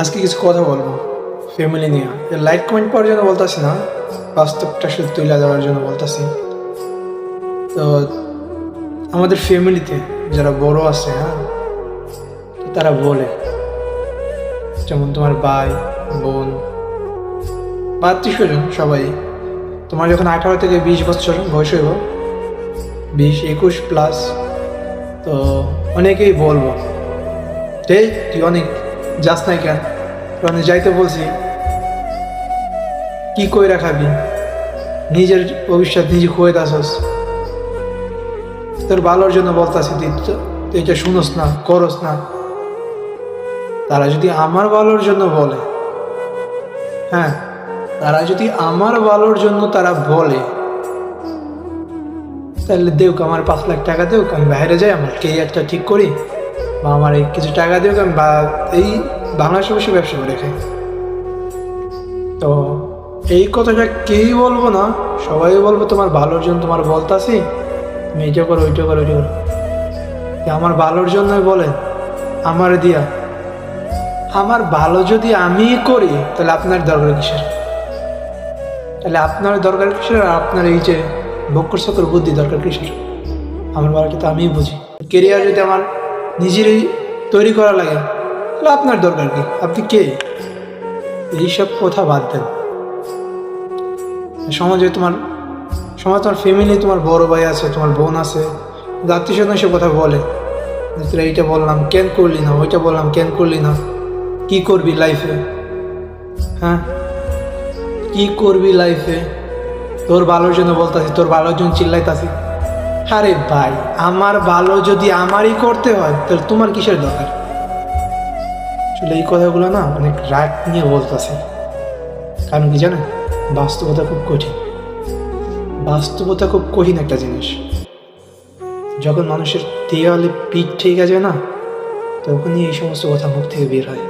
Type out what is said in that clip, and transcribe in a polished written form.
আজকে কিছু কথা বলবো ফ্যামিলি নিয়ে। লাইক কমেন্ট পাওয়ার জন্য বলতেছি না, বাস্তবটা শুধু তুলে দেওয়ার জন্য বলতেছি। তো আমাদের ফ্যামিলিতে যারা বড় আছে, হ্যাঁ, তারা বলে, যেমন তোমার ভাই বোন বা আত্মীয়স্বজন সবাই, তোমার যখন 18 থেকে 20 বছর বয়স হইব, 20-21 প্লাস, তো অনেকেই বলবো তুই অনেক যাস নাই কেন, অনেক যাইতে বলছি, কি কই রাখাবি, নিজের ভবিষ্যৎ নিজে খুঁয়ে দাসস, তোর ভালোর জন্য বলতাছি, তুই এটা শুনোস না, করস না। তারা যদি আমার ভালোর জন্য বলে, হ্যাঁ, তারা যদি আমার ভালোর জন্য তারা বলে, তাহলে দেউক আমার 5 লাখ টাকা দেউক, আমি বাইরে যাই, আমার কেরিয়ারটা ঠিক করি, বা আমার এই কিছু টাকা দেউক, আমি এই বাংলাদেশে বসে ব্যবসা করে খাই। তো এই কথাটা কেউই বলবো না, সবাই বলবো তোমার ভালোর জন্য তোমার বলতাছি, তুমি এইটা করো, ওইটা করো, ওইটা করো। আমার ভালোর জন্যই বলেন, আমার দিয়া আমার ভালো যদি আমি করি, তাহলে আপনার দরকার কিসের? তাহলে আপনার দরকার কিসের? আর আপনার এই যে বক্কর সকর বুদ্ধি দরকার কিসের? আমার ভালোটা তো আমিই বুঝি। কেরিয়ার যদি আমার নিজেরই তৈরি করা লাগে, তাহলে আপনার দরকার কি? আপনি কে? এইসব কথা বাদ দেন। সমাজে তোমার ফ্যামিলি, তোমার বড় ভাই আছে, তোমার বোন আছে, আত্মীয় স্বজন এসব কথা বলে, তোরা এইটা বললাম কেন করলি না, ওইটা বললাম কেন করলি না, কি করবি লাইফে, হ্যাঁ, কি করবি লাইফে, তোর ভালোর জন্য বলতাছি, তোর ভালোর জন্য চিল্লাইতাছি। আরে ভাই, আমার ভালো যদি আমারই করতে হয়, তাহলে তোমার কিসের দরকার? আসলে এই কথাগুলো না অনেক রাগ নিয়ে বলতেছে, কারণ কি জানেন, বাস্তবতা খুব কঠিন একটা জিনিস। যখন মানুষের দেয়ালে পিঠ ঠিক আছে না, তখনই এই সমস্ত কথা মুখ থেকে বের হয়।